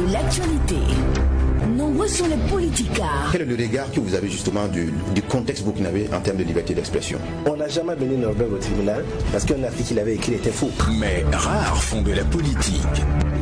de l'actualité. Nombreux sont les politicards. Quel est le regard que vous avez justement du contexte burkinabé en termes de liberté d'expression? On n'a jamais mené Norbert au tribunal parce qu'un article qu'il avait écrit était faux. Mais rares font de la politique.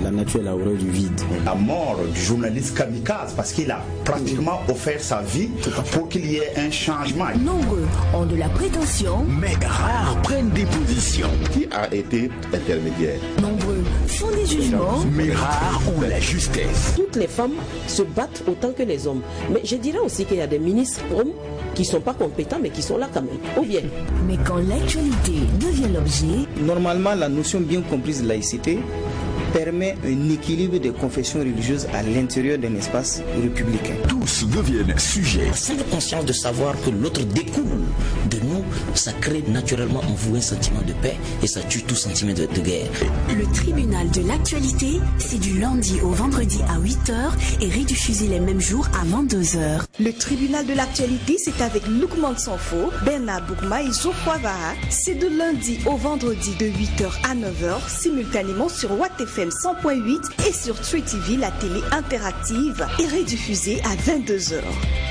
La nature est la horreur du vide. La mort du journaliste kamikaze parce qu'il a pratiquement offert sa vie pour qu'il y ait un changement. Nombreux ont de la prétention. Mais rares prennent des positions. Qui a été intermédiaire? Nombreux font des jugements. Mais rares ont la justesse. Toutes les femmes se battent autant que les hommes. Mais je dirais aussi qu'il y a des ministres hommes qui ne sont pas compétents mais qui sont là quand même. Ou bien. Mais quand l'actualité devient l'objet... Normalement, la notion bien comprise de laïcité permet un équilibre des confessions religieuses à l'intérieur d'un espace républicain. Tous deviennent sujets. Sans conscience de savoir que l'autre découle de nous, ça crée naturellement en vous un sentiment de paix et ça tue tout sentiment de guerre. Le tribunal de l'actualité, c'est du lundi au vendredi à 8h et rediffusé les mêmes jours à 22h. Le tribunal de l'actualité, c'est avec Lukman Sanfo, Bernard Boukma et Geoffroy Vaha. C'est de lundi au vendredi de 8h à 9h, simultanément sur Watt FM 100.8 et sur True TV, la télé interactive, et rediffusée à 22h.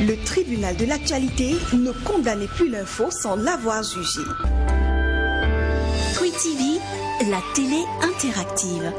Le tribunal de l'actualité ne condamnait plus l'info sans l'avoir jugé. True TV, la télé interactive.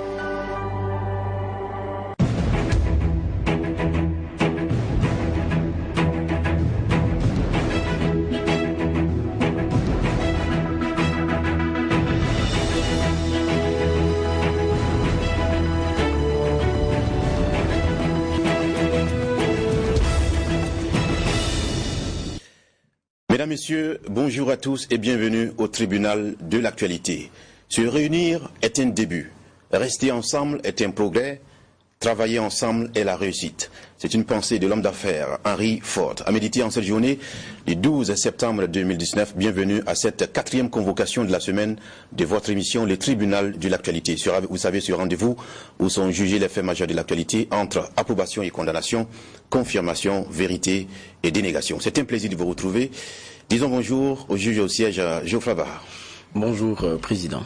Mesdames, Messieurs, bonjour à tous et bienvenue au tribunal de l'actualité. Se réunir est un début, rester ensemble est un progrès, travailler ensemble est la réussite. C'est une pensée de l'homme d'affaires Henry Ford. À méditer en cette journée du 12 septembre 2019, bienvenue à cette 4e convocation de la semaine de votre émission, le tribunal de l'actualité. Vous savez, ce rendez-vous où sont jugés les faits majeurs de l'actualité entre approbation et condamnation, confirmation, vérité et dénégation. C'est un plaisir de vous retrouver. Disons bonjour au juge au siège Geoffroy Vaha. Bonjour, Président.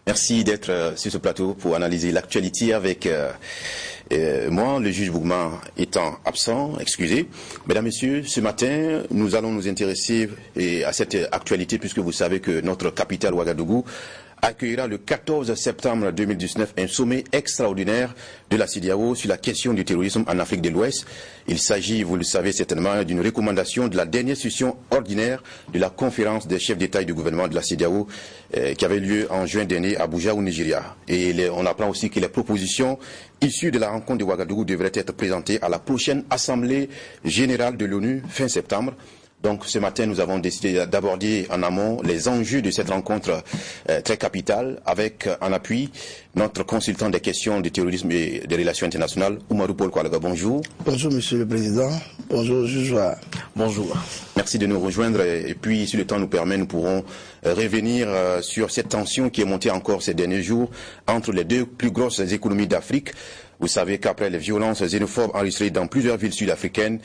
Merci d'être sur ce plateau pour analyser l'actualité avec moi, le juge Boukma étant absent, excusez. Mesdames, Messieurs, ce matin, nous allons nous intéresser à cette actualité puisque vous savez que notre capitale Ouagadougou accueillera le 14 septembre 2019 un sommet extraordinaire de la CEDEAO sur la question du terrorisme en Afrique de l'Ouest. Il s'agit, vous le savez certainement, d'une recommandation de la dernière session ordinaire de la conférence des chefs d'État et de gouvernement de la CEDEAO qui avait lieu en juin dernier à Abuja au Nigeria. Et on apprend aussi que les propositions issues de la rencontre de Ouagadougou devraient être présentées à la prochaine Assemblée générale de l'ONU fin septembre. Donc ce matin, nous avons décidé d'aborder en amont les enjeux de cette rencontre très capitale avec en appui notre consultant des questions de terrorisme et des relations internationales, Oumarou Paul Koualaga. Bonjour. Bonjour Monsieur le Président. Bonjour juge. Bonjour. Merci de nous rejoindre et puis si le temps nous permet, nous pourrons revenir sur cette tension qui est montée encore ces derniers jours entre les deux plus grosses économies d'Afrique. Vous savez qu'après les violences xénophobes enregistrées dans plusieurs villes sud-africaines,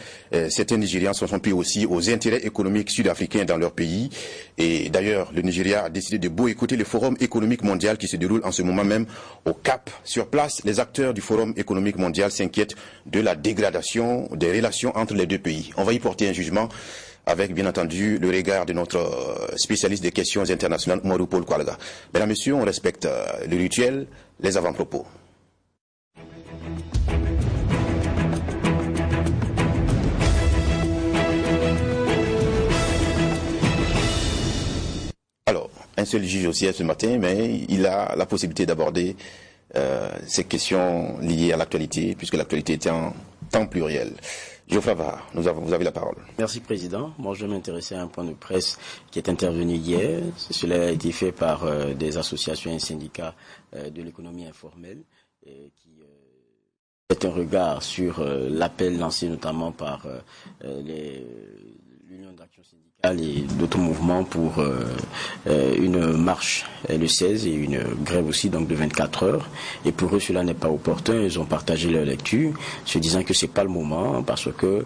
certains Nigérians se sont pris aussi aux intérêts économiques sud-africains dans leur pays. Et d'ailleurs, le Nigeria a décidé de boycotter le Forum économique mondial qui se déroule en ce moment même au Cap. Sur place, les acteurs du Forum économique mondial s'inquiètent de la dégradation des relations entre les deux pays. On va y porter un jugement avec, bien entendu, le regard de notre spécialiste des questions internationales, Oumarou Paul Koualaga. Mesdames, Messieurs, on respecte le rituel, les avant-propos. Alors, un seul juge au siège ce matin, mais il a la possibilité d'aborder ces questions liées à l'actualité, puisque l'actualité est en temps pluriel. Geoffroy Vaha, vous avez la parole. Merci, Président. Moi, je vais m'intéresser à un point de presse qui est intervenu hier. Cela a été fait par des associations et syndicats de l'économie informelle qui fait un regard sur l'appel lancé notamment par l'Union d'action syndicale et d'autres mouvements pour une marche le 16 et une grève aussi donc de 24 heures. Et pour eux, cela n'est pas opportun. Ils ont partagé leur lecture, se disant que c'est pas le moment parce que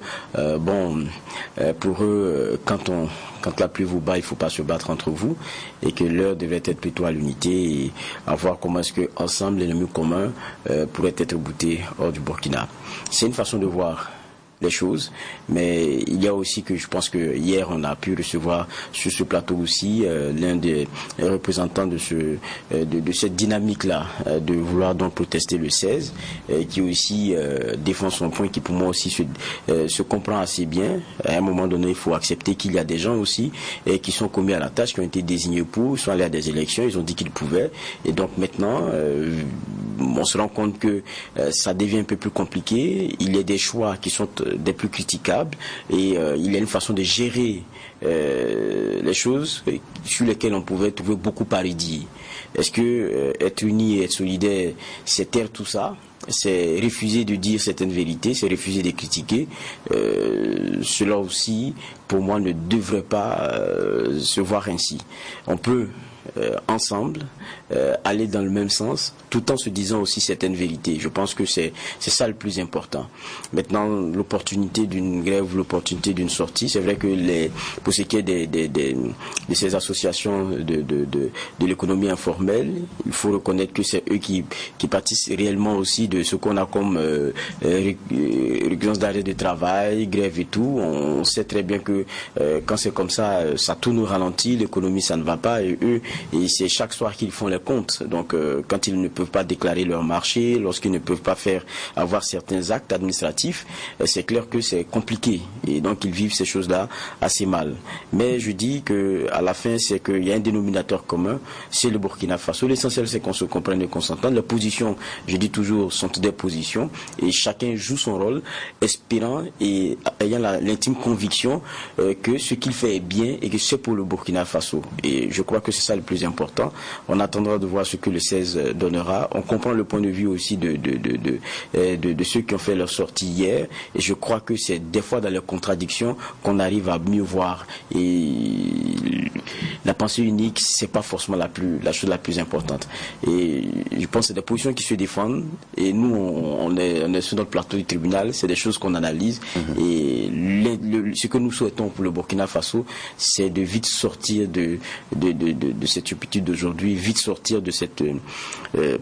pour eux, quand la pluie vous bat, il faut pas se battre entre vous et que l'heure devait être plutôt à l'unité et à voir comment est-ce que ensemble l'ennemi commun pourrait être bouté hors du Burkina. C'est une façon de voir les choses, mais il y a aussi que je pense que hier on a pu recevoir sur ce plateau aussi l'un des représentants de cette dynamique-là de vouloir donc protester le 16, qui aussi défend son point, qui pour moi aussi se comprend assez bien. À un moment donné, il faut accepter qu'il y a des gens aussi qui sont commis à la tâche, qui ont été désignés pour, sont allés à des élections, ils ont dit qu'ils pouvaient, et donc maintenant on se rend compte que ça devient un peu plus compliqué. Il y a des choix qui sont des plus critiquables et il y a une façon de gérer les choses sur lesquelles on pouvait trouver beaucoup à redire. Est-ce que être uni et être solidaire, c'est taire tout ça? C'est refuser de dire certaines vérités, c'est refuser de critiquer. Cela aussi, pour moi, ne devrait pas se voir ainsi. On peut ensemble aller dans le même sens tout en se disant aussi certaines vérités. Je pense que c'est ça le plus important. Maintenant, l'opportunité d'une grève, l'opportunité d'une sortie, c'est vrai que pour ce qui est de ces associations de l'économie informelle, il faut reconnaître que c'est eux qui participent réellement aussi de ce qu'on a comme récurrence d'arrêt de travail, grève et tout. On sait très bien que quand c'est comme ça, ça tourne au ralenti, l'économie ça ne va pas et eux, et c'est chaque soir qu'ils font les comptes. Donc quand ils ne peuvent pas déclarer leur marché, lorsqu'ils ne peuvent pas avoir certains actes administratifs, c'est clair que c'est compliqué et donc ils vivent ces choses-là assez mal. Mais je dis que à la fin, c'est qu'il y a un dénominateur commun, c'est le Burkina Faso. L'essentiel, c'est qu'on se comprenne et qu'on s'entende. Les positions, je dis toujours, sont des positions et chacun joue son rôle, espérant et ayant l'intime conviction que ce qu'il fait est bien et que c'est pour le Burkina Faso. Et je crois que c'est ça le plus important. On attendra de voir ce que le 16 donnera. On comprend le point de vue aussi de ceux qui ont fait leur sortie hier. Et je crois que c'est des fois dans leurs contradictions qu'on arrive à mieux voir. Et la pensée unique, c'est pas forcément la chose la plus importante. Et je pense que c'est des positions qui se défendent. Et nous, on est sur notre plateau du tribunal. C'est des choses qu'on analyse. Et ce que nous souhaitons pour le Burkina Faso, c'est de vite sortir de cette stupitude d'aujourd'hui, vite sortir de cette...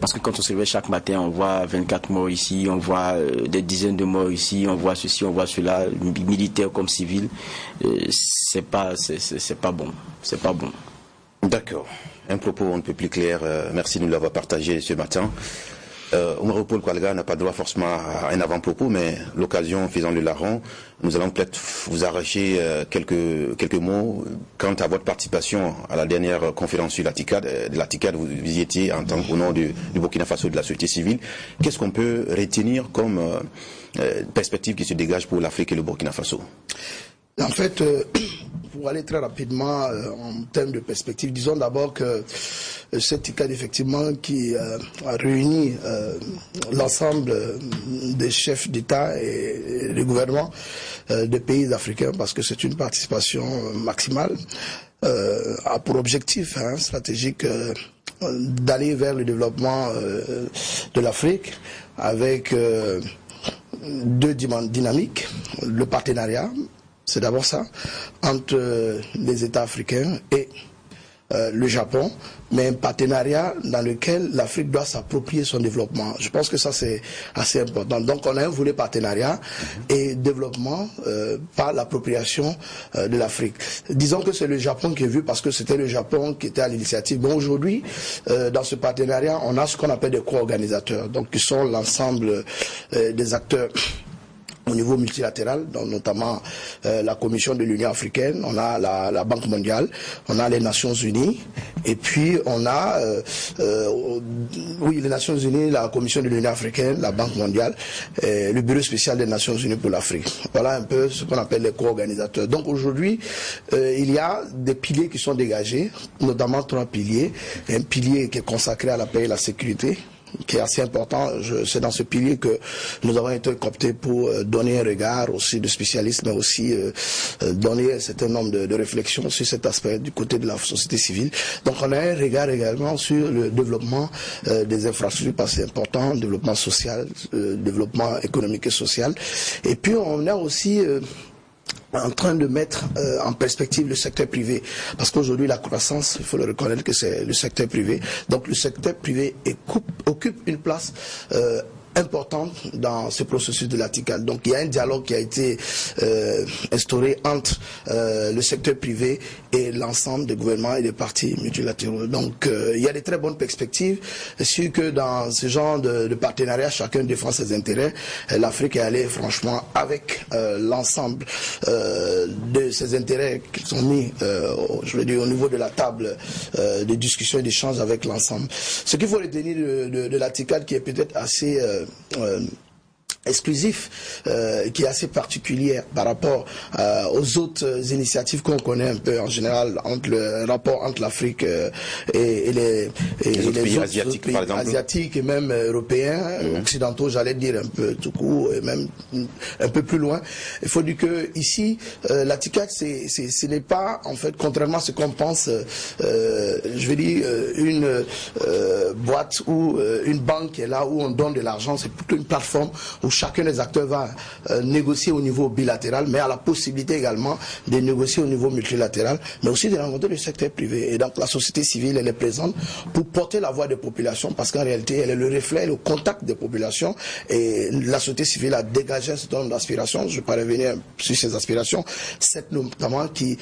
parce que quand on se réveille chaque matin, on voit 24 morts ici, on voit des dizaines de morts ici, on voit ceci, on voit cela, militaires comme civils. C'est pas bon. C'est pas bon. D'accord. Un propos un peu plus clair. Merci de nous l'avoir partagé ce matin. Omar Paul Koualga n'a pas droit forcément à un avant-propos, mais l'occasion faisant le larron, nous allons peut-être vous arracher quelques mots quant à votre participation à la dernière conférence sur l'ATICAD. Vous y étiez en tant qu'au nom du Burkina Faso de la société civile. Qu'est-ce qu'on peut retenir comme perspective qui se dégage pour l'Afrique et le Burkina Faso? En fait, pour aller très rapidement en termes de perspective, disons d'abord que cette ICAD, effectivement, qui a réuni l'ensemble des chefs d'État et de gouvernement des pays africains, parce que c'est une participation maximale, a pour objectif stratégique d'aller vers le développement de l'Afrique avec deux dynamiques, le partenariat. C'est d'abord ça, entre les États africains et le Japon, mais un partenariat dans lequel l'Afrique doit s'approprier son développement. Je pense que ça c'est assez important. Donc on a un volet partenariat et développement par l'appropriation de l'Afrique. Disons que c'est le Japon qui est vu parce que c'était le Japon qui était à l'initiative. Donc aujourd'hui, dans ce partenariat, on a ce qu'on appelle des co-organisateurs, donc qui sont l'ensemble des acteurs au niveau multilatéral, donc notamment la Commission de l'Union africaine, on a la Banque mondiale, on a les Nations unies, et puis on a les Nations unies, la Commission de l'Union africaine, la Banque mondiale, le Bureau spécial des Nations unies pour l'Afrique. Voilà un peu ce qu'on appelle les co-organisateurs. Donc aujourd'hui, il y a des piliers qui sont dégagés, notamment 3 piliers. Un pilier qui est consacré à la paix et la sécurité, qui est assez important. C'est dans ce pilier que nous avons été cooptés pour donner un regard aussi de spécialistes, mais aussi donner un certain nombre de réflexions sur cet aspect du côté de la société civile. Donc on a un regard également sur le développement des infrastructures, parce que c'est important, développement social, développement économique et social. Et puis on a aussi en train de mettre en perspective le secteur privé, parce qu'aujourd'hui la croissance, il faut le reconnaître que c'est le secteur privé. Donc le secteur privé occupe une place importante dans ce processus de la TICAD. Donc il y a un dialogue qui a été instauré entre le secteur privé et l'ensemble des gouvernements et des partis multilatéraux. Donc il y a des très bonnes perspectives. C'est sûr que dans ce genre de partenariat, chacun défend ses intérêts. L'Afrique est allée franchement avec l'ensemble de ses intérêts qui sont mis, je veux dire, au niveau de la table de discussion et d'échange avec l'ensemble. Ce qu'il faut retenir de la TICAD, qui est peut-être assez exclusif, qui est assez particulière par rapport aux autres initiatives qu'on connaît un peu en général, entre le rapport entre l'Afrique et les autres pays asiatiques, par exemple, asiatiques et même européens, occidentaux, j'allais dire un peu tout court, et même un peu plus loin. Il faut dire que ici, la TICAD, ce n'est pas, en fait, contrairement à ce qu'on pense, je veux dire, une boîte ou une banque qui est là où on donne de l'argent. C'est plutôt une plateforme où chacun des acteurs va négocier au niveau bilatéral, mais a la possibilité également de négocier au niveau multilatéral, mais aussi de rencontrer le secteur privé. Et donc la société civile, elle est présente pour porter la voix des populations, parce qu'en réalité, elle est le reflet, le contact des populations, et la société civile a dégagé un certain nombre d'aspirations. Je ne vais pas revenir sur ces aspirations, cette notamment qui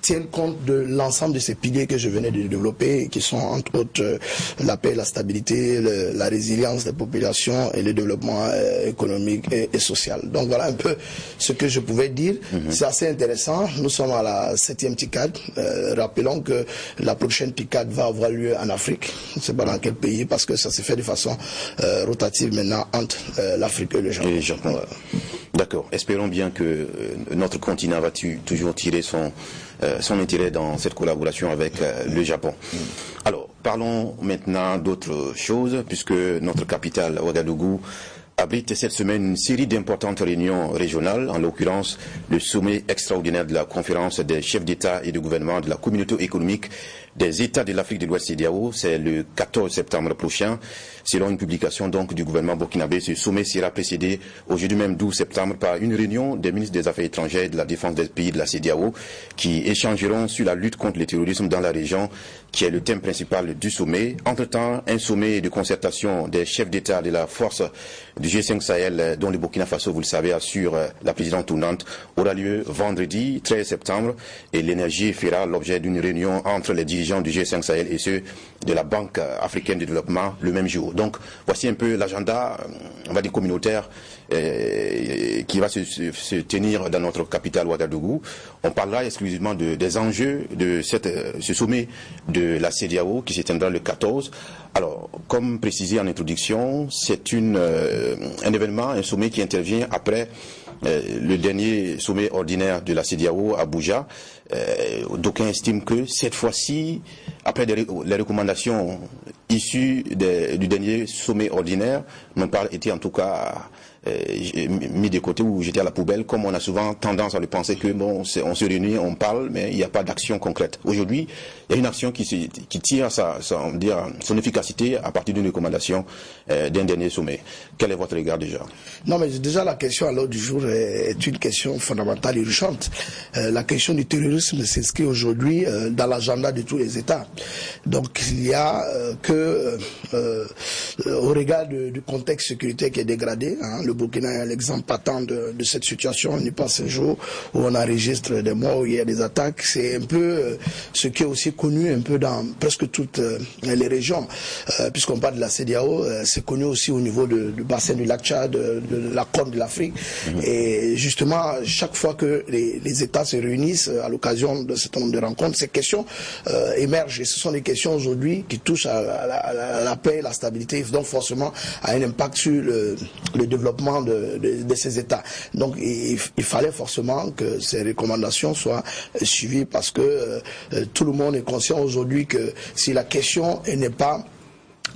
tiennent compte de l'ensemble de ces piliers que je venais de développer, qui sont entre autres la paix, la stabilité, la résilience des populations et le développement économique et social. Donc voilà un peu ce que je pouvais dire. C'est assez intéressant. Nous sommes à la 7e TICAD. Rappelons que la prochaine TICAD va avoir lieu en Afrique. Je ne sais pas dans quel pays, parce que ça se fait de façon rotative maintenant entre l'Afrique et le Japon. D'accord. Espérons bien que notre continent va toujours tirer son intérêt dans cette collaboration avec le Japon. Alors, parlons maintenant d'autres choses, puisque notre capitale, Ouagadougou, abrite cette semaine une série d'importantes réunions régionales, en l'occurrence le sommet extraordinaire de la conférence des chefs d'État et de gouvernement de la communauté économique des États de l'Afrique de l'Ouest CEDEAO. C'est le 14 septembre prochain. Selon une publication donc du gouvernement burkinabé, ce sommet sera précédé au jeudi même 12 septembre par une réunion des ministres des Affaires étrangères et de la défense des pays de la CEDEAO qui échangeront sur la lutte contre le terrorisme dans la région, qui est le thème principal du sommet. Entre-temps, un sommet de concertation des chefs d'État de la force du G5 Sahel, dont le Burkina Faso, vous le savez, assure la présidente tournante, aura lieu vendredi 13 septembre, et l'énergie fera l'objet d'une réunion entre les dirigeants du G5 Sahel et ceux de la Banque africaine de développement le même jour. Donc voici un peu l'agenda, on va dire communautaire, qui va se tenir dans notre capitale Ouagadougou. On parlera exclusivement des enjeux de ce sommet de la CEDEAO qui se tiendra le 14. Alors, comme précisé en introduction, c'est un événement, un sommet qui intervient après le dernier sommet ordinaire de la CEDEAO à Abuja. D'aucuns estiment que cette fois-ci, après les recommandations issues du dernier sommet ordinaire, n'ont pas été en tout cas mis de côté ou jeté à la poubelle, comme on a souvent tendance à le penser que bon, on se réunit, on parle, mais il n'y a pas d'action concrète. Aujourd'hui, il y a une action qui tire son efficacité à partir d'une recommandation d'un dernier sommet. Quel est votre regard déjà? Non, mais déjà la question à l'ordre du jour est une question fondamentale et urgente. La question du terrorisme s'inscrit aujourd'hui dans l'agenda de tous les États. Donc il y a au regard du contexte sécuritaire qui est dégradé, le Burkina est l'exemple patent de cette situation. On y passe un jour où on enregistre des morts, où il y a des attaques. C'est un peu ce qui est aussi connu un peu dans presque toutes les régions. Puisqu'on parle de la CEDEAO, c'est connu aussi au niveau du bassin du lac Tchad, de la Corne de l'Afrique. Et justement, chaque fois que les États se réunissent à l'occasion de ce nombre de rencontres, ces questions émergent. Et ce sont des questions aujourd'hui qui touchent à la paix, la stabilité, donc forcément à un impact sur le développement de ces États. Donc il fallait forcément que ces recommandations soient suivies, parce que tout le monde est conscient aujourd'hui que si la question n'est pas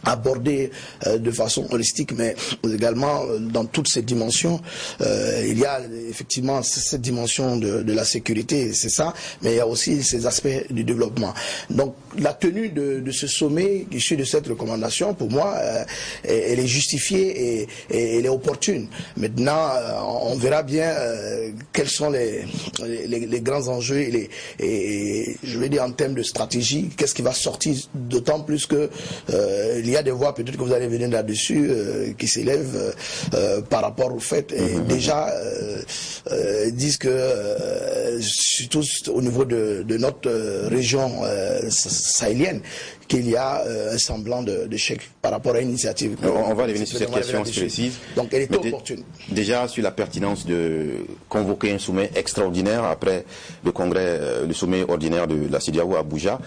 abordé de façon holistique, mais également dans toutes ces dimensions. Il y a effectivement cette dimension de la sécurité, c'est ça, mais il y a aussi ces aspects du développement. Donc la tenue de ce sommet issu de cette recommandation, pour moi, elle est justifiée et elle est opportune. Maintenant, on verra bien quels sont les grands enjeux et je vais dire en termes de stratégie, qu'est-ce qui va sortir, d'autant plus que il y a des voix, peut-être que vous allez venir là-dessus, qui s'élèvent par rapport au fait, et déjà disent que surtout au niveau de notre région sahélienne, qu'il y a un semblant d'échec par rapport à une initiative. On va revenir sur cette question précise. Donc elle est opportune. Déjà sur la pertinence de convoquer un sommet extraordinaire après le sommet ordinaire de la CEDEAO à Abuja,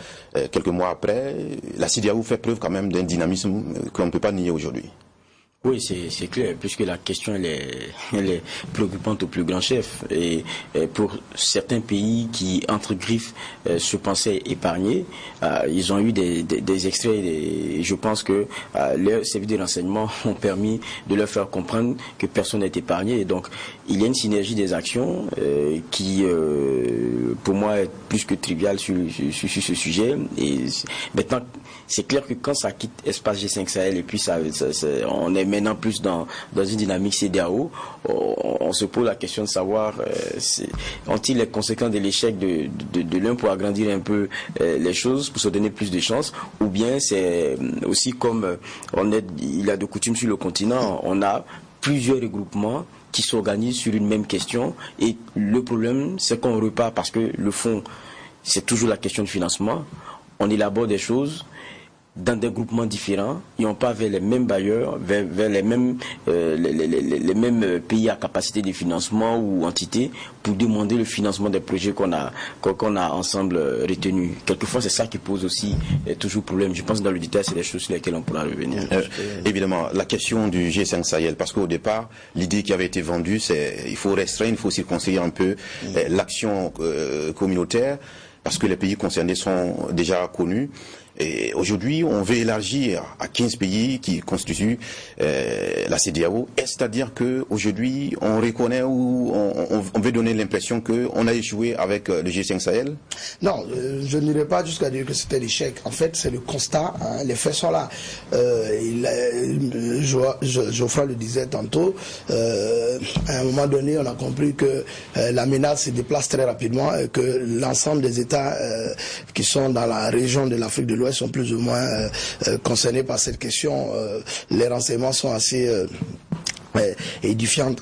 quelques mois après, la CEDEAO fait preuve quand même d'un dynamisme qu'on ne peut pas nier aujourd'hui. Oui, c'est clair, puisque la question elle est préoccupante au plus grand chef. Et pour certains pays qui, entre griffes, se pensaient épargnés, ils ont eu des extraits, et je pense que leurs services de renseignement ont permis de leur faire comprendre que personne n'est épargné. Et donc, il y a une synergie des actions qui, pour moi, est plus que triviale sur ce sujet. Et maintenant, c'est clair que quand ça quitte Espace G5 Sahel et puis on est maintenant plus dans une dynamique CEDEAO, on se pose la question de savoir ont-ils les conséquences de l'échec de l'un pour agrandir un peu les choses, pour se donner plus de chances, ou bien c'est aussi comme il a de coutume sur le continent, on a plusieurs regroupements qui s'organisent sur une même question, et le problème c'est qu'on repart parce que le fond c'est toujours la question de financement. On élabore des choses dans des groupements différents, et on part vers les mêmes bailleurs, vers les mêmes pays à capacité de financement ou entités pour demander le financement des projets qu'on a ensemble retenus. Quelquefois, c'est ça qui pose aussi toujours problème. Je pense que dans le détail, c'est des choses sur lesquelles on pourra revenir. Évidemment, la question du G5 Sahel, parce qu'au départ, l'idée qui avait été vendue, c'est il faut restreindre, il faut circonscrire un peu l'action communautaire, parce que les pays concernés sont déjà connus. Et aujourd'hui, on veut élargir à 15 pays qui constituent la CEDEAO. C'est-à-dire qu'aujourd'hui, on reconnaît ou on veut donner l'impression qu'on a échoué avec le G5 Sahel? Non, je n'irai pas jusqu'à dire que c'était l'échec. En fait, c'est le constat. Hein, les faits sont là. Geoffroy le disait tantôt. À un moment donné, on a compris que la menace se déplace très rapidement et que l'ensemble des États qui sont dans la région de l'Afrique de l'Ouest sont plus ou moins concernés par cette question. Les renseignements sont assez édifiant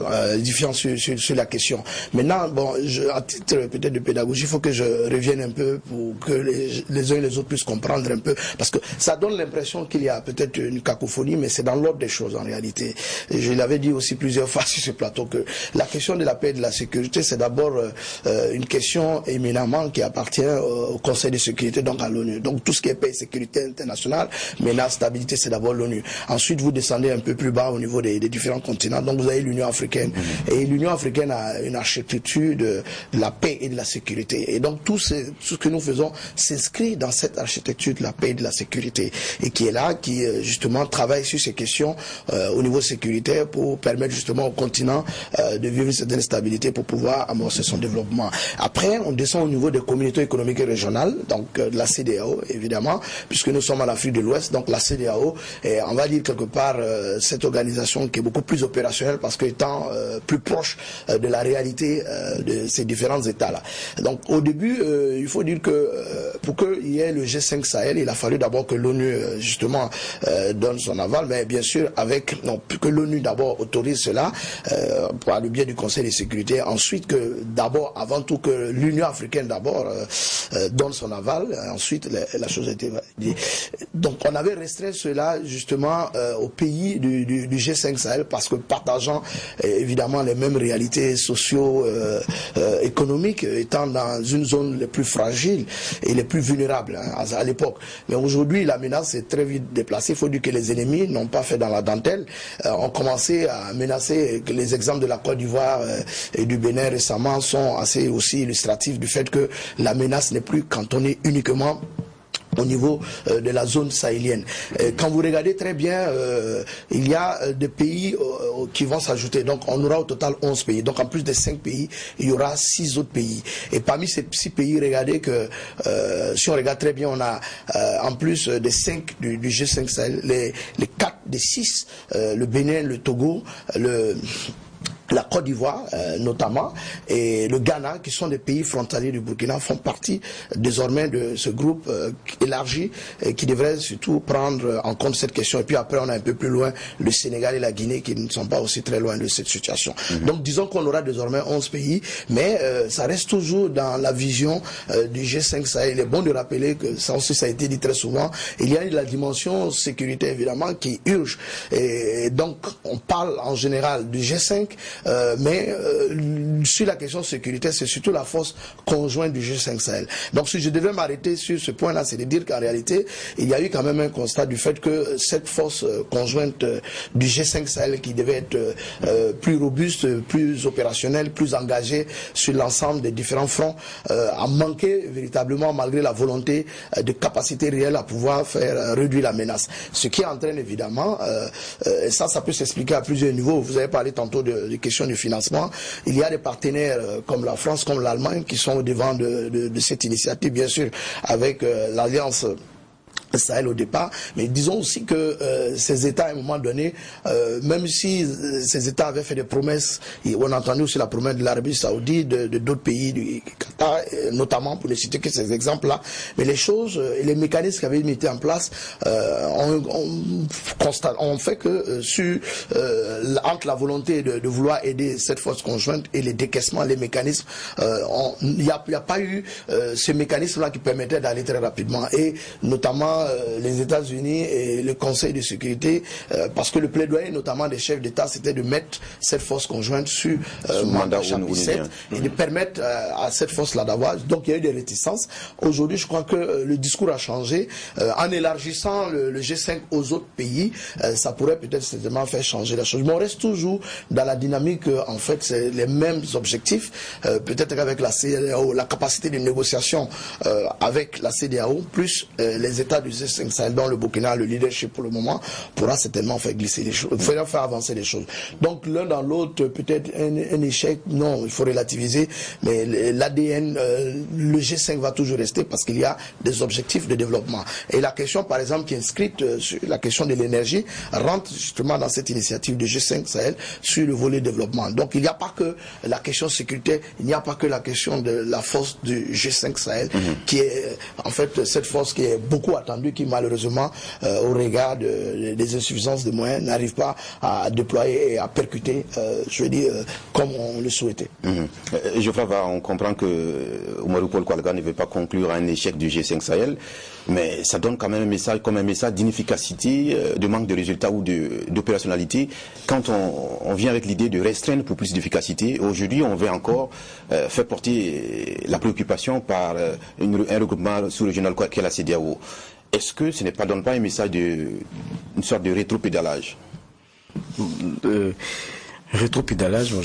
sur la question. Maintenant, bon, à titre peut-être de pédagogie, il faut que je revienne un peu pour que les uns et les autres puissent comprendre un peu, parce que ça donne l'impression qu'il y a peut-être une cacophonie, mais c'est dans l'ordre des choses en réalité. Et je l'avais dit aussi plusieurs fois sur ce plateau que la question de la paix et de la sécurité, c'est d'abord une question éminemment qui appartient au Conseil de sécurité, donc à l'ONU. Donc tout ce qui est paix et sécurité internationale, menace, stabilité, c'est d'abord l'ONU. Ensuite, vous descendez un peu plus bas au niveau des différents continents. Donc vous avez l'Union africaine. Et l'Union africaine a une architecture de la paix et de la sécurité. Et donc tout ce que nous faisons s'inscrit dans cette architecture de la paix et de la sécurité. Et qui est là, qui justement travaille sur ces questions au niveau sécuritaire pour permettre justement au continent de vivre une certaine stabilité pour pouvoir amorcer son développement. Après, on descend au niveau des communautés économiques et régionales, donc de la CEDEAO évidemment, puisque nous sommes en Afrique de l'Ouest. Donc la CEDEAO est, on va dire quelque part, cette organisation qui est beaucoup plus opérationnel parce qu'étant plus proche de la réalité de ces différents États-là. Donc au début, il faut dire que pour qu'il y ait le G5 Sahel, il a fallu d'abord que l'ONU justement donne son aval, mais bien sûr que l'ONU d'abord autorise cela par le biais du Conseil de sécurité, ensuite que d'abord, avant tout que l'Union africaine d'abord donne son aval, ensuite la chose a été validée. Donc on avait restreint cela justement aux pays du G5 Sahel parce que partageant évidemment les mêmes réalités socio-économiques, étant dans une zone les plus fragiles et les plus vulnérables à l'époque. Mais aujourd'hui, la menace est très vite déplacée. Il faut dire que les ennemis n'ont pas fait dans la dentelle, ont commencé à menacer. Les exemples de la Côte d'Ivoire et du Bénin récemment sont assez aussi illustratifs du fait que la menace n'est plus cantonnée uniquement au niveau de la zone sahélienne. Quand vous regardez très bien, il y a des pays qui vont s'ajouter. Donc on aura au total 11 pays. Donc en plus des 5 pays, il y aura 6 autres pays. Et parmi ces 6 pays, regardez que si on regarde très bien, on a en plus des 5 du G5 Sahel, les 4 des 6, le Bénin, le Togo, la Côte d'Ivoire notamment, et le Ghana, qui sont des pays frontaliers du Burkina, font partie désormais de ce groupe élargi qui devrait surtout prendre en compte cette question. Et puis après, on a un peu plus loin le Sénégal et la Guinée qui ne sont pas aussi très loin de cette situation. Donc disons qu'on aura désormais 11 pays, mais ça reste toujours dans la vision du G5 Sahel. Il est bon de rappeler que ça aussi, ça a été dit très souvent, il y a la dimension sécurité évidemment qui urge. Et donc on parle en général du G5, mais sur la question de sécurité, c'est surtout la force conjointe du G5 Sahel. Donc si je devais m'arrêter sur ce point-là, c'est de dire qu'en réalité, il y a eu quand même un constat du fait que cette force conjointe du G5 Sahel qui devait être plus robuste, plus opérationnelle, plus engagée sur l'ensemble des différents fronts, a manqué véritablement malgré la volonté de capacité réelle à pouvoir faire réduire la menace. Ce qui entraîne évidemment, et ça peut s'expliquer à plusieurs niveaux. Vous avez parlé tantôt de questions de financement. Il y a des partenaires comme la France, comme l'Allemagne qui sont au devant de cette initiative, bien sûr, avec l'Alliance Sahel au départ, mais disons aussi que ces États à un moment donné, même si ces États avaient fait des promesses, et on a entendu aussi la promesse de l'Arabie Saoudite, de d'autres pays, du Qatar, notamment pour ne citer que ces exemples-là, mais les choses et les mécanismes qui avaient mis en place on fait que entre la volonté de vouloir aider cette force conjointe et les décaissements, les mécanismes, il n'y a pas eu ces mécanismes-là qui permettaient d'aller très rapidement, et notamment les États-Unis et le Conseil de sécurité, parce que le plaidoyer notamment des chefs d'État, c'était de mettre cette force conjointe sur mandat chapitre 7 et de permettre à cette force-là d'avoir. Donc il y a eu des réticences. Aujourd'hui, je crois que le discours a changé. En élargissant le G5 aux autres pays, ça pourrait peut-être certainement faire changer la chose. Mais on reste toujours dans la dynamique, en fait, c'est les mêmes objectifs. Peut-être qu'avec la CEDEAO, la capacité de négociation avec la CEDEAO, plus les États du G5 Sahel, dont le Burkina, le leadership pour le moment, pourra certainement faire glisser les choses, faire avancer les choses. Donc l'un dans l'autre, peut-être un échec, non, il faut relativiser, mais l'ADN, le G5 va toujours rester parce qu'il y a des objectifs de développement. Et la question, par exemple, qui est inscrite sur la question de l'énergie, rentre justement dans cette initiative du G5 Sahel sur le volet développement. Donc il n'y a pas que la question sécurité, il n'y a pas que la question de la force du G5 Sahel, qui est en fait cette force qui est beaucoup attendue, qui malheureusement, au regard des insuffisances de moyens, n'arrive pas à déployer et à percuter, je veux dire, comme on le souhaitait. Geoffroy, on comprend que Oumarou Paul Koualga ne veut pas conclure à un échec du G5 Sahel, mais ça donne quand même un message, comme un message d'inefficacité, de manque de résultats ou d'opérationnalité, quand on vient avec l'idée de restreindre pour plus d'efficacité. Aujourd'hui, on veut encore faire porter la préoccupation par un regroupement sous-régional qu'est la CEDEAO. Est-ce que ce donne pas un message une sorte de rétropédalage? Rétropédalage,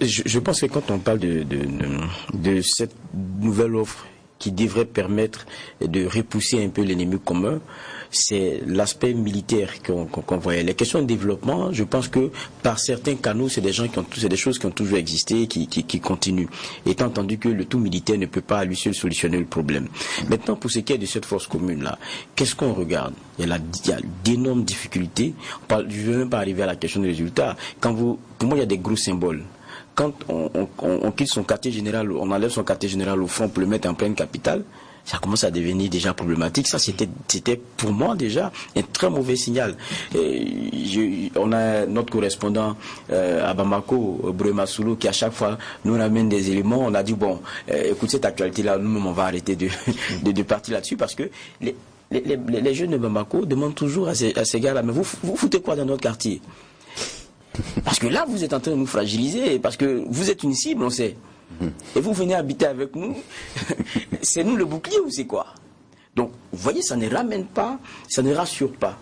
je pense que quand on parle de cette nouvelle offre qui devrait permettre de repousser un peu l'ennemi commun, c'est l'aspect militaire qu'on voyait. Les questions de développement, je pense que par certains canaux, c'est des choses qui ont toujours existé, qui continuent. Étant entendu que le tout militaire ne peut pas à lui seul solutionner le problème. Maintenant, pour ce qui est de cette force commune-là, qu'est-ce qu'on regarde? Il y a d'énormes difficultés. Je ne veux même pas arriver à la question des résultats. Pour moi, il y a des gros symboles. Quand on quitte son quartier général, on enlève son quartier général au front pour le mettre en pleine capitale, ça commence à devenir déjà problématique. Ça, c'était pour moi déjà un très mauvais signal. On a notre correspondant à Bamako, Brema Soulou, qui à chaque fois nous ramène des éléments. On a dit, bon, écoute, cette actualité-là, nous-mêmes, on va arrêter de partir là-dessus, parce que les jeunes de Bamako demandent toujours à ces gars-là, mais vous foutez quoi dans notre quartier? Parce que là, vous êtes en train de nous fragiliser, parce que vous êtes une cible, on sait. Et vous venez habiter avec nous, c'est nous le bouclier ou c'est quoi? Donc, vous voyez, ça ne ramène pas, ça ne rassure pas.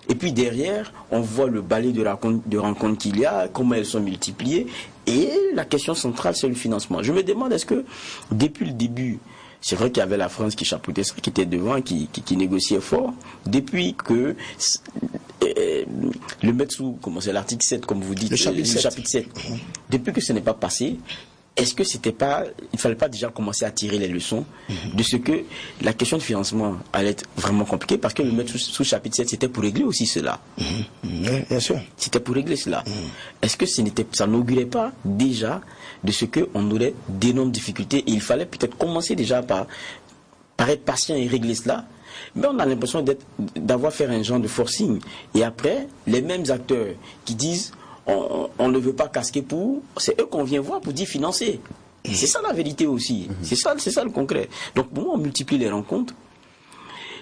Et puis derrière, on voit le balai de rencontres qu'il y a, comment elles sont multipliées, et la question centrale, c'est le financement. Je me demande, est-ce que, depuis le début, C'est vrai qu'il y avait la France qui chapeautait ça, qui était devant, qui négociait fort. Depuis que le mettre sous, comment c'est, l'article 7, comme vous dites, le chapitre 7. Depuis que ce n'est pas passé, est-ce que il ne fallait pas déjà commencer à tirer les leçons de ce que la question de financement allait être vraiment compliquée, parce que le mettre sous chapitre 7, c'était pour régler aussi cela. Bien sûr. C'était pour régler cela. Est-ce que ça n'augurait pas déjà de ce qu'on aurait d'énormes difficultés, et il fallait peut-être commencer déjà par être patient et régler cela? Mais on a l'impression d'avoir fait un genre de forcing. Et après, les mêmes acteurs qui disent on ne veut pas casquer pour, c'est eux qu'on vient voir pour dire financer. C'est ça la vérité aussi. C'est ça le concret. Donc pour moi, on multiplie les rencontres.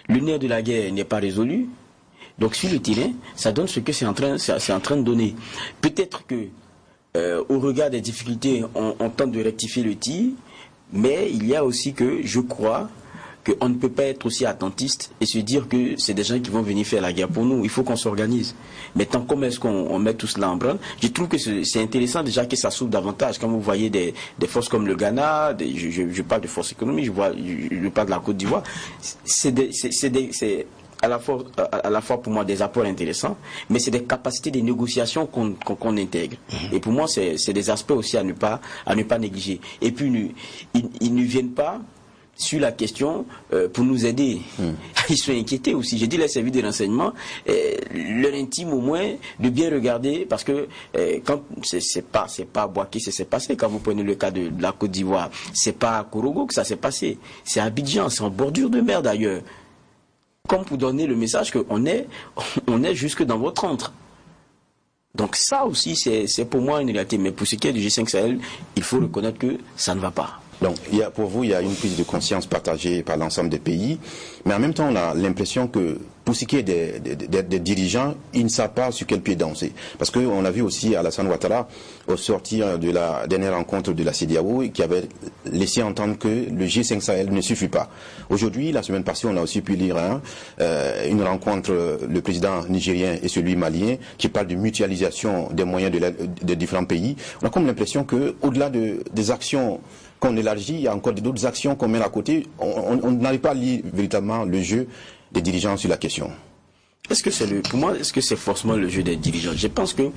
Le nerf de la guerre n'est pas résolu. Donc sur le terrain, ça donne ce que c'est en train de donner. Peut-être que au regard des difficultés, on tente de rectifier le tir, mais il y a aussi que je crois qu'on ne peut pas être aussi attentiste et se dire que c'est des gens qui vont venir faire la guerre pour nous. Il faut qu'on s'organise. Maintenant, comment est-ce qu'on met tout cela en branle? Je trouve que c'est intéressant déjà que ça s'ouvre davantage. Quand vous voyez des forces comme le Ghana, je parle de forces économiques, je parle de la Côte d'Ivoire, c'est à la fois pour moi des apports intéressants, mais c'est des capacités de négociation qu'on intègre. Et pour moi, c'est des aspects aussi à ne pas négliger. Et puis, ils ne viennent pas sur la question pour nous aider. Ils sont inquiétés aussi. J'ai dit les services de renseignement, leur intime au moins de bien regarder, parce que quand c'est pas à Boaké que ça s'est passé. Quand vous prenez le cas de la Côte d'Ivoire, c'est pas à Korogo que ça s'est passé. C'est à Abidjan, c'est en bordure de mer d'ailleurs. Comme pour donner le message qu'on est jusque dans votre antre. Donc ça aussi, c'est pour moi une réalité. Mais pour ce qui est du G5 Sahel, il faut reconnaître que ça ne va pas. Donc, pour vous, il y a une prise de conscience partagée par l'ensemble des pays, mais en même temps, on a l'impression que pour ce qui est des dirigeants, ils ne savent pas sur quel pied danser. Parce qu'on a vu aussi Alassane Ouattara, au sortir de la dernière rencontre de la CEDEAO, qui avait laissé entendre que le G5 Sahel ne suffit pas. Aujourd'hui, la semaine passée, on a aussi pu lire une rencontre, le président nigérien et celui malien, qui parle de mutualisation des moyens de différents pays. On a comme l'impression qu'au-delà des actions qu'on élargit, il y a encore d'autres actions qu'on met à côté. On n'arrive pas à lire véritablement le jeu des dirigeants sur la question. Pour moi, est-ce que c'est forcément le jeu des dirigeants? Je pense qu'il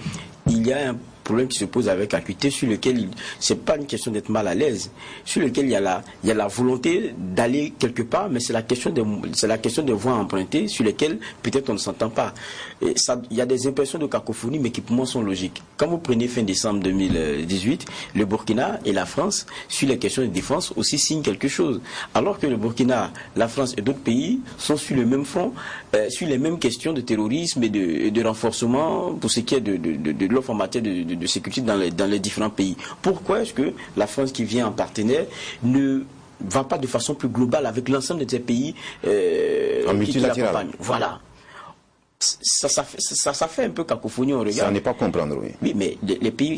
y a un problème qui se pose avec l'acuité, sur lequel c'est pas une question d'être mal à l'aise, sur lequel il y a la volonté d'aller quelque part, mais c'est la question des voies empruntées sur lesquelles peut-être on ne s'entend pas. Et ça, il y a des impressions de cacophonie, mais qui pour moi sont logiques. Quand vous prenez fin décembre 2018, le Burkina et la France, sur les questions de défense, aussi signent quelque chose. Alors que le Burkina, la France et d'autres pays sont sur le même front, sur les mêmes questions de terrorisme et de renforcement pour ce qui est de l'offre en matière de sécurité dans les différents pays. Pourquoi est-ce que la France, qui vient en partenaire, ne va pas de façon plus globale avec l'ensemble de ces pays qui l'accompagnent? Voilà. Ça fait un peu cacophonie, on regarde. Ça n'est pas comprendre, oui. Oui, mais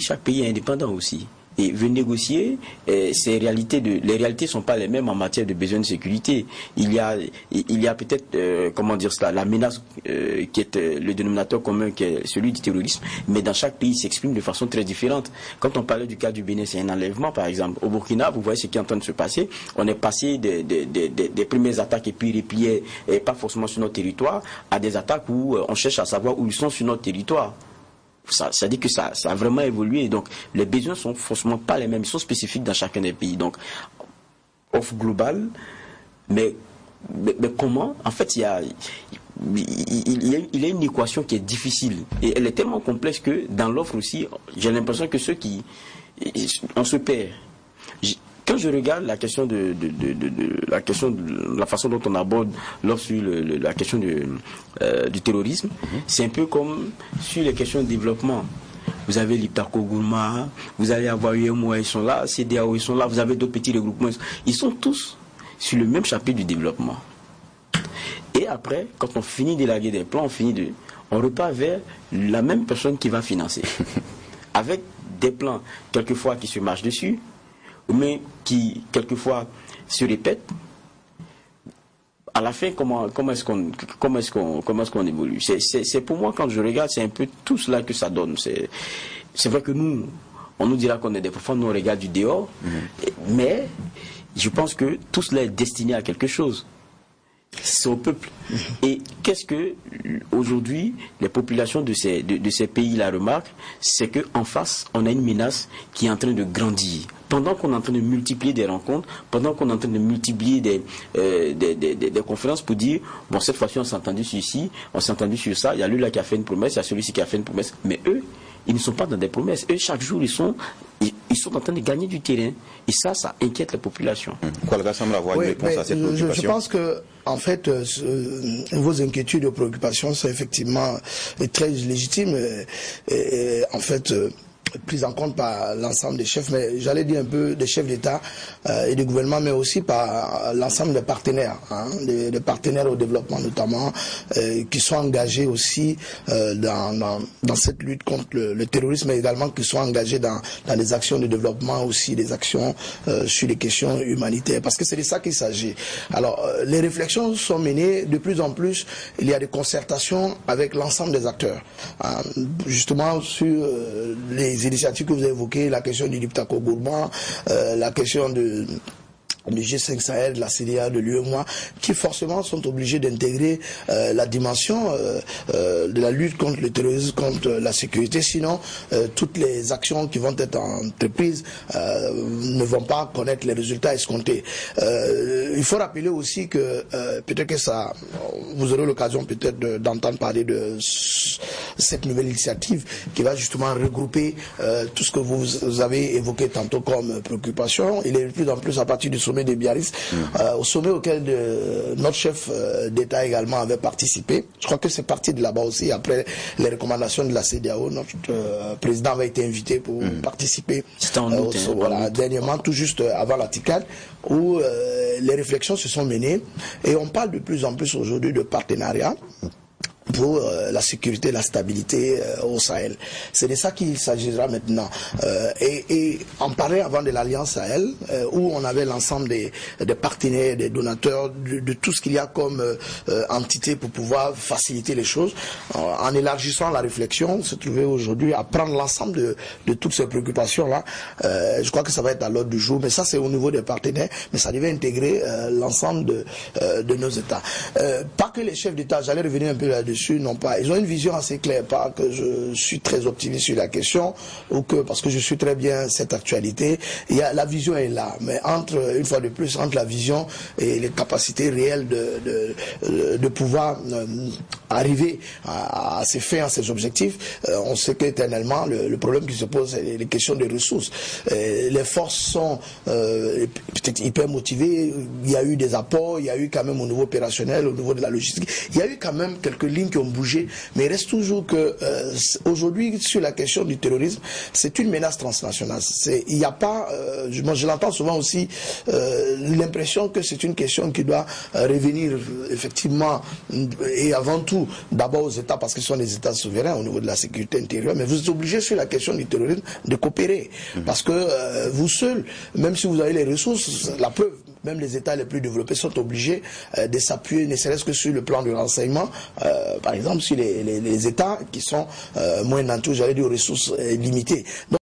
chaque pays est indépendant aussi. Et veut négocier, les réalités sont pas les mêmes en matière de besoins de sécurité. Il y a peut-être, comment dire cela, la menace qui est le dénominateur commun, qui est celui du terrorisme, mais dans chaque pays, il s'exprime de façon très différente. Quand on parlait du cas du Bénin, c'est un enlèvement, par exemple. Au Burkina, vous voyez ce qui est en train de se passer. On est passé des premières attaques et puis repliés, et pas forcément sur notre territoire, à des attaques où on cherche à savoir où ils sont sur notre territoire. Ça dit que ça a vraiment évolué. Donc les besoins sont forcément pas les mêmes, ils sont spécifiques dans chacun des pays. Donc offre globale, mais comment? En fait, il y a une équation qui est difficile et elle est tellement complexe que dans l'offre aussi, j'ai l'impression que on se perd. Quand je regarde la question de la façon dont on aborde la question du terrorisme, c'est un peu comme sur les questions de développement. Vous avez l'Iptako Gourma, vous allez avoir UMOA, ils sont là, CEDEAO, ils sont là, vous avez d'autres petits regroupements, ils sont tous sur le même chapitre du développement. Et après, quand on finit d'élaguer des plans, on repart vers la même personne qui va financer. Avec des plans, quelquefois, qui se marchent dessus, mais qui quelquefois se répètent. À la fin, comment est-ce qu'on évolue? C'est pour moi, quand je regarde, c'est un peu tout cela que ça donne. C'est vrai que nous, on nous dira qu'on est des profonds, nous on regarde du dehors, mais je pense que tout cela est destiné à quelque chose. C'est au peuple. Et qu'est-ce que aujourd'hui les populations de ces pays-là remarquent, c'est qu'en face, on a une menace qui est en train de grandir. Pendant qu'on est en train de multiplier des rencontres, pendant qu'on est en train de multiplier des conférences pour dire, bon, cette fois-ci on s'est entendu sur ici, on s'est entendu sur ça, il y a lui là qui a fait une promesse, il y a celui-ci qui a fait une promesse, mais eux, ils ne sont pas dans des promesses. Eux, chaque jour, ils sont en train de gagner du terrain. Et ça inquiète la population. Qualga semble avoir une réponse à cette préoccupation. Je pense que, en fait, vos inquiétudes et préoccupations sont effectivement très légitimes. En fait, prise en compte par l'ensemble des chefs, mais j'allais dire un peu des chefs d'État et de gouvernement, mais aussi par l'ensemble des partenaires, des partenaires au développement notamment, qui sont engagés aussi dans cette lutte contre le terrorisme, mais également qui sont engagés dans des actions de développement, aussi des actions sur les questions humanitaires, parce que c'est de ça qu'il s'agit. Alors, les réflexions sont menées de plus en plus, il y a des concertations avec l'ensemble des acteurs, justement sur les initiatives que vous avez évoquées, la question du Liptako Gourmand, la question du G5 Sahel, de la CDA, de l'UEMOA, qui forcément sont obligés d'intégrer la dimension de la lutte contre le terrorisme, contre la sécurité. Sinon, toutes les actions qui vont être entreprises ne vont pas connaître les résultats escomptés. Il faut rappeler aussi que peut-être que ça, vous aurez l'occasion peut-être d'entendre parler de cette nouvelle initiative qui va justement regrouper tout ce que vous avez évoqué tantôt comme préoccupation. Il est de plus en plus à partir du sommet de Biarritz, au sommet auquel notre chef d'État également avait participé. Je crois que c'est parti de là-bas aussi, après les recommandations de la CEDEAO. Notre président avait été invité pour participer dernièrement, tout juste avant la TICAD, où les réflexions se sont menées et on parle de plus en plus aujourd'hui de partenariat pour la sécurité et la stabilité au Sahel. C'est de ça qu'il s'agira maintenant. Et on parlait avant de l'Alliance Sahel, où on avait l'ensemble des partenaires, des donateurs, de tout ce qu'il y a comme entité pour pouvoir faciliter les choses. En élargissant la réflexion, on s'est trouvé aujourd'hui à prendre l'ensemble de toutes ces préoccupations-là. Je crois que ça va être à l'ordre du jour, mais ça c'est au niveau des partenaires, mais ça devait intégrer l'ensemble de nos États. Pas que les chefs d'État, j'allais revenir un peu là-dessus, non pas. Ils ont une vision assez claire, pas que je suis très optimiste sur la question, ou que parce que je suis très bien cette actualité. La vision est là, mais une fois de plus, entre la vision et les capacités réelles de pouvoir arriver à ces fins, à ces objectifs, on sait qu'éternellement, le problème qui se pose, c'est les questions de ressources. Les forces sont peut-être hyper motivées, il y a eu des apports, il y a eu quand même au niveau opérationnel, au niveau de la logistique, il y a eu quand même quelques lignes qui ont bougé, mais il reste toujours que aujourd'hui, sur la question du terrorisme, c'est une menace transnationale. Il n'y a pas, je l'entends souvent aussi, l'impression que c'est une question qui doit revenir effectivement et avant tout d'abord aux États, parce que ce sont des États souverains au niveau de la sécurité intérieure, mais vous êtes obligés sur la question du terrorisme de coopérer, parce que vous seuls, même si vous avez les ressources, la preuve, même les États les plus développés sont obligés de s'appuyer, ne serait-ce que sur le plan du renseignement, par exemple sur les États qui sont moins nantis, j'allais dire aux ressources limitées. Donc,